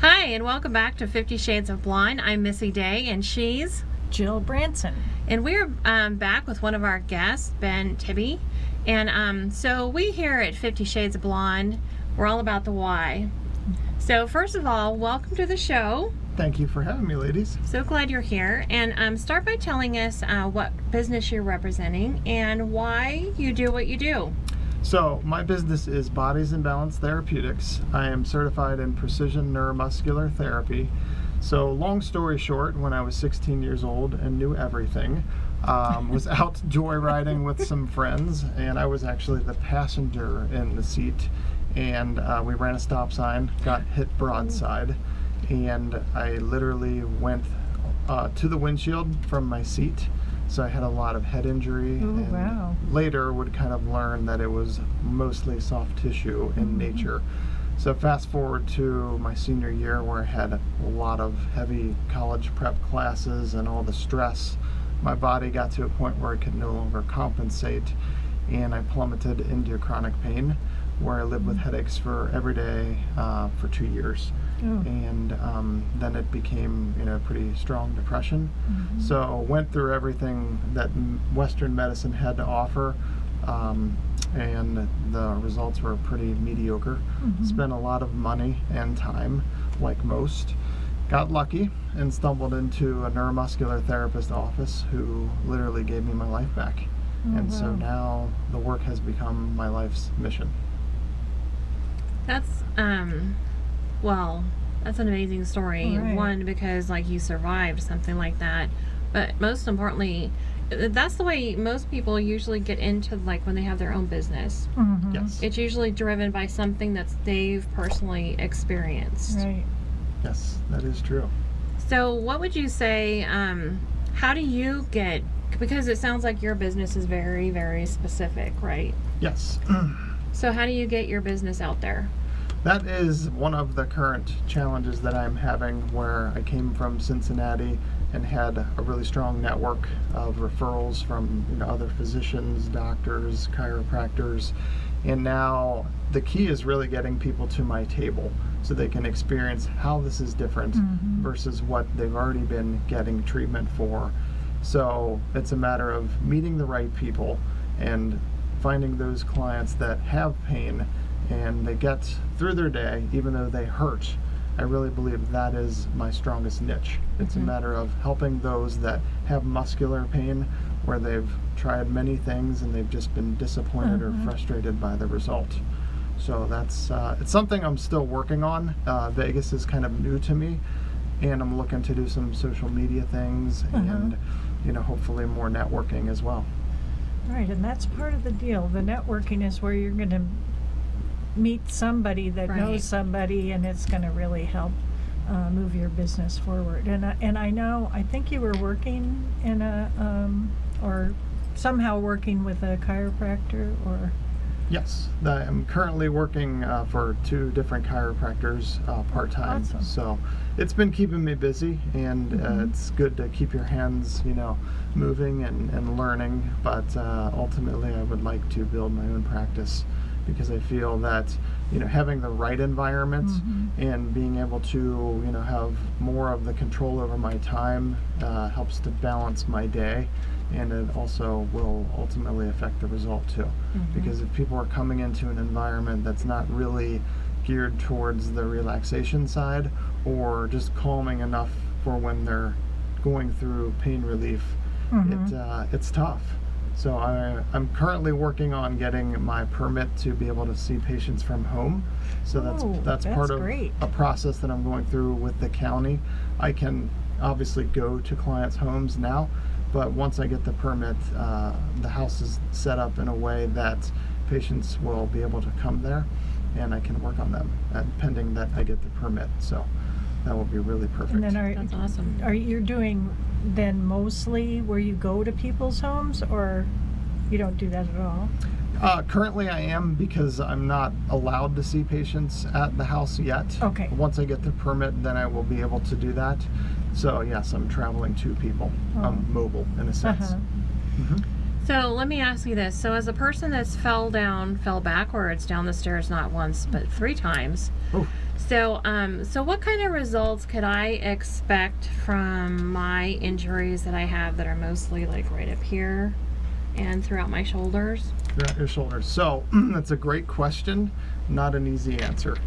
Hi, and welcome back to 50 Shades of Blonde. I'm Missy Day, and she's Jill Branson. And we're back with one of our guests, Ben Tibby. And so we here at 50 Shades of Blonde, we're all about the why. So first of all, welcome to the show. Thank you for having me, ladies. So glad you're here. And start by telling us what business you're representing and why you do what you do. So, my business is Bodies in Balance Therapeutics. I am certified in precision neuromuscular therapy. So, long story short, when I was 16 years old and knew everything, was out joyriding with some friends, and I was actually the passenger in the seat. And we ran a stop sign, got hit broadside, and I literally went to the windshield from my seat. So I had a lot of head injury, and wow. later would kind of learn that it was mostly soft tissue in nature. So fast forward to my senior year, where I had a lot of heavy college prep classes and all the stress. My body got to a point where it could no longer compensate, and I plummeted into chronic pain, where I lived with headaches for every day for 2 years. And then it became, pretty strong depression. So went through everything that Western medicine had to offer, and the results were pretty mediocre. Spent a lot of money and time, like most. Got lucky and stumbled into a neuromuscular therapist office who literally gave me my life back. And so now the work has become my life's mission. That's that's an amazing story. Right. One, because you survived something like that, but most importantly, that's the way most people usually get into when they have their own business. Yes. It's usually driven by something that they've personally experienced. Right. Yes, that is true. So what would you say, how do you get, because it sounds like your business is very, very specific, right? Yes. So how do you get your business out there? That is one of the current challenges that I'm having, where I came from Cincinnati and had a really strong network of referrals from other physicians, doctors, chiropractors, and now the key is really getting people to my table so they can experience how this is different versus what they've already been getting treatment for. So it's a matter of meeting the right people and finding those clients that have pain and they get through their day even though they hurt. I really believe that is my strongest niche. It's a matter of helping those that have muscular pain where they've tried many things and they've just been disappointed or frustrated by the result. So that's it's something I'm still working on. Vegas is kind of new to me, and I'm looking to do some social media things and hopefully more networking as well. Right, and that's part of the deal. The networking is where you're going to meet somebody that knows somebody, and it's going to really help move your business forward. And I think you were working in or somehow working with a chiropractor, or... Yes, I'm currently working for 2 different chiropractors part-time. Awesome. So it's been keeping me busy, and it's good to keep your hands, moving and learning. But ultimately, I would like to build my own practice, because I feel that having the right environment and being able to have more of the control over my time helps to balance my day, and it also will ultimately affect the result too. Because if people are coming into an environment that's not really geared towards the relaxation side or just calming enough for when they're going through pain relief, it's tough. So I'm currently working on getting my permit to be able to see patients from home. So that's part of a process that I'm going through with the county. I can obviously go to clients' homes now, but once I get the permit, the house is set up in a way that patients will be able to come there, and I can work on them, pending that I get the permit. So that will be really perfect. And then That's awesome. Are you doing then mostly where you go to people's homes, or you don't do that at all? Currently I am, because I'm not allowed to see patients at the house yet. Okay. Once I get the permit, then I will be able to do that. So yes, I'm traveling to people. I'm mobile in a sense. So let me ask you this. So as a person that's fell backwards down the stairs not once but 3 times, So what kind of results could I expect from my injuries that I have that are mostly like right up here and throughout my shoulders? Throughout your shoulders. So that's a great question, not an easy answer.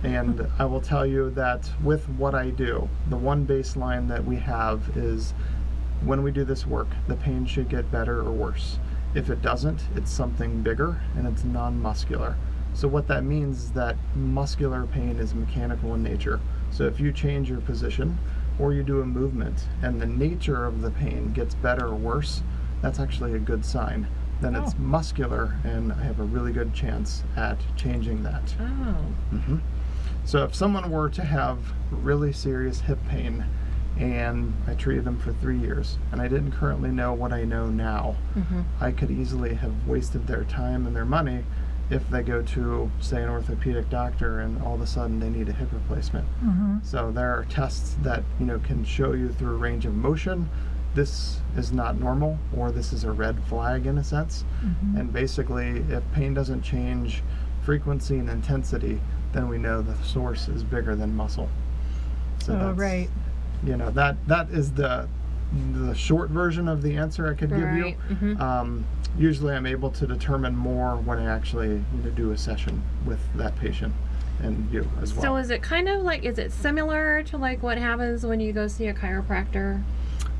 And I will tell you that with what I do, the one baseline that we have is when we do this work, the pain should get better or worse. If it doesn't, it's something bigger and it's non-muscular. So what that means is that muscular pain is mechanical in nature. So if you change your position or you do a movement and the nature of the pain gets better or worse, that's actually a good sign. Then it's muscular, and I have a really good chance at changing that. Oh. So if someone were to have really serious hip pain and I treated them for 3 years and I didn't currently know what I know now, I could easily have wasted their time and their money if they go to, say, an orthopedic doctor and all of a sudden they need a hip replacement. So there are tests that can show you through range of motion this is not normal, or this is a red flag in a sense. And basically, if pain doesn't change frequency and intensity, then we know the source is bigger than muscle. So that's, right. That is the short version of the answer I could give you. Usually I'm able to determine more when I actually do a session with that patient and you as well. So is it kind of like, is it similar to like what happens when you go see a chiropractor?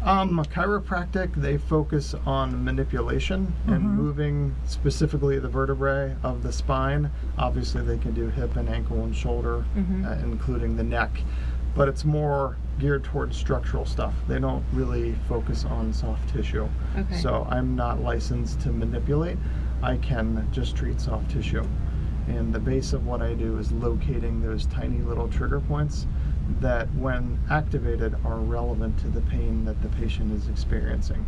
Chiropractic, they focus on manipulation and moving specifically the vertebrae of the spine. Obviously they can do hip and ankle and shoulder, including the neck, but it's more geared towards structural stuff. They don't really focus on soft tissue. Okay. So I'm not licensed to manipulate. I can just treat soft tissue. And the base of what I do is locating those tiny little trigger points that, when activated, are relevant to the pain that the patient is experiencing.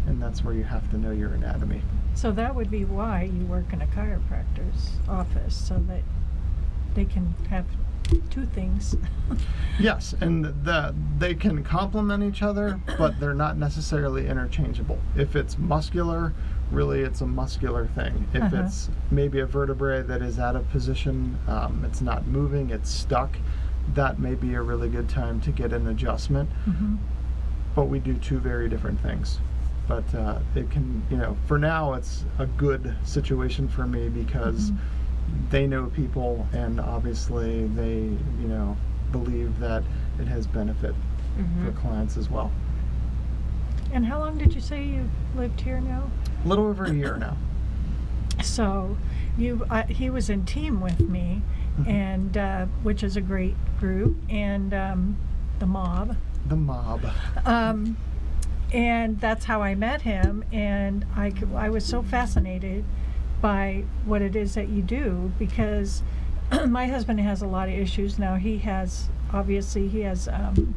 And that's where you have to know your anatomy. So that would be why you work in a chiropractor's office, so that they can have two things. Yes, and they can complement each other, but they're not necessarily interchangeable. If it's muscular, really it's a muscular thing. If it's maybe a vertebrae that is out of position, it's not moving, it's stuck, that may be a really good time to get an adjustment. But we do two very different things. But it can, for now it's a good situation for me because they know people, and obviously they, believe that it has benefit for clients as well. And how long did you say you lived here now? A little over a year now. So he was in team with me, and which is a great group, and the mob. The mob. And that's how I met him, and I was so fascinated by what it is that you do, because my husband has a lot of issues now. He has rheumatoid,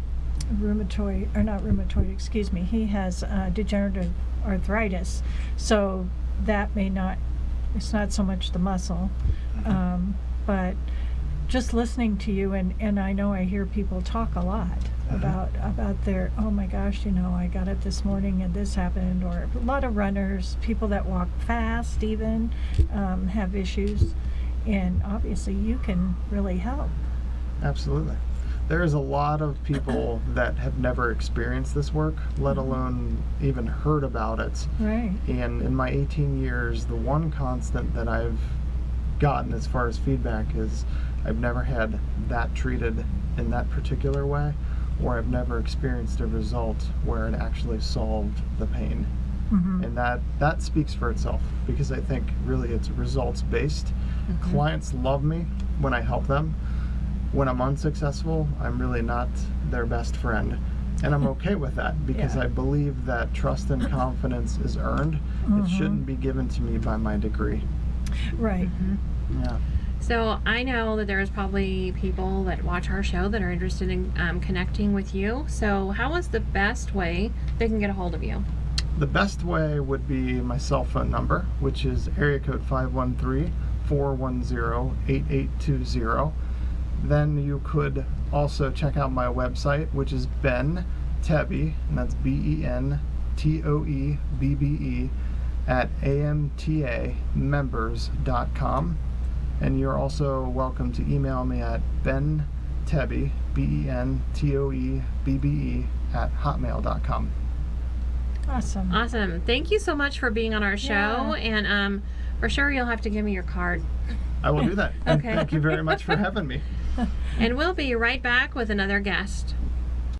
or not rheumatoid, excuse me, he has degenerative arthritis, so that may not, it's not so much the muscle, but just listening to you, and I know I hear people talk a lot about their, oh my gosh, I got it this morning and this happened, or a lot of runners, people that walk fast even, have issues, and obviously you can really help. Absolutely. There's a lot of people that have never experienced this work, let alone even heard about it. Right. And in my 18 years, the one constant that I've gotten as far as feedback is I've never had that treated in that particular way, or I've never experienced a result where it actually solved the pain. And that speaks for itself, because I think really it's results based. Clients love me when I help them. When I'm unsuccessful, I'm really not their best friend. And I'm okay with that, because I believe that trust and confidence is earned. It shouldn't be given to me by my degree. Right. Yeah. So I know that there's probably people that watch our show that are interested in connecting with you. So how is the best way they can get a hold of you? The best way would be my cell phone number, which is area code 513-410-8820. Then you could also check out my website, which is Ben Tebbe, and that's BENTOEBBE, at amtamembers.com. And you're also welcome to email me at bentebbe, BENTOEBBE, @hotmail.com. Awesome. Awesome. Thank you so much for being on our show. Yeah. And for sure you'll have to give me your card. I will do that. And Okay. thank you very much for having me. And we'll be right back with another guest.